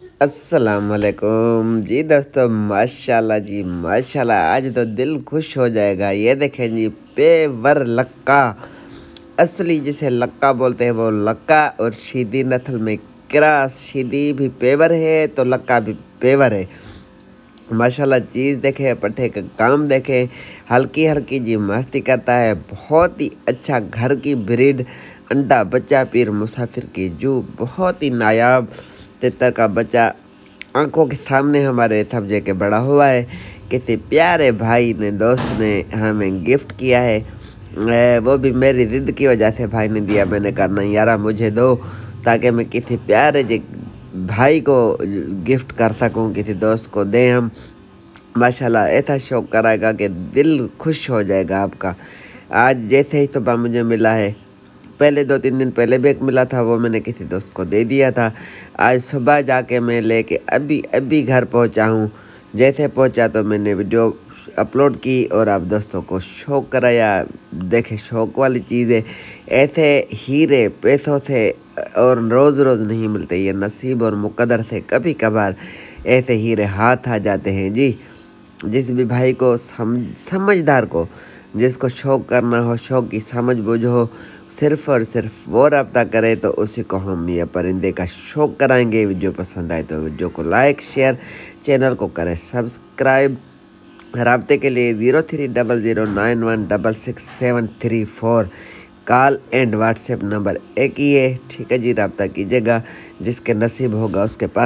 अस्सलाम वालेकुम जी दोस्तों, माशाल्लाह जी माशाल्लाह। आज तो दिल खुश हो जाएगा। ये देखें जी, पेवर लक्का, असली जिसे लक्का बोलते हैं वो लक्का, और शीदी नस्ल में क्रॉस। शीदी भी पेवर है तो लक्का भी पेवर है। माशाल्लाह चीज़ देखे, पट्टे का काम देखे, हल्की हल्की जी मस्ती करता है। बहुत ही अच्छा घर की ब्रीड, अंडा बच्चा पीर मुसाफिर की जू, बहुत ही नायाब तितर का बच्चा आंखों के सामने हमारे सब्जे के बड़ा हुआ है। किसी प्यारे भाई ने, दोस्त ने हमें गिफ्ट किया है। वो भी मेरी ज़िद की वजह से भाई ने दिया। मैंने कहा नहीं यारा, मुझे दो, ताकि मैं किसी प्यारे जी भाई को गिफ्ट कर सकूं, किसी दोस्त को दें हम। माशाल्लाह ऐसा शौक कराएगा कि दिल खुश हो जाएगा आपका। आज जैसे ही सुबह मुझे मिला है, पहले 2-3 दिन पहले भी एक मिला था, वो मैंने किसी दोस्त को दे दिया था। आज सुबह जाके मैं लेके अभी अभी घर पहुंचा हूँ। जैसे पहुंचा तो मैंने वीडियो अपलोड की और आप दोस्तों को शौक कराया। देखे, शौक वाली चीज़ है। ऐसे हीरे पैसों से और रोज़ रोज़ नहीं मिलते, ये नसीब और मुकद्दर से कभी कभार ऐसे हीरे हाथ आ जाते हैं जी। जिस भी भाई को समझदार को, जिसको शौक करना हो, शौक की समझ बूझ हो, सिर्फ़ और सिर्फ वो रब्ता करे तो उसी को हम ये परिंदे का शौक कराएंगे। वीडियो पसंद आए तो वीडियो को लाइक शेयर, चैनल को करें सब्सक्राइब। रब्ते के लिए 030091666734 कॉल एंड व्हाट्सएप नंबर एक ही है। ठीक है जी, रब्ता कीजिएगा। जिसके नसीब होगा उसके पास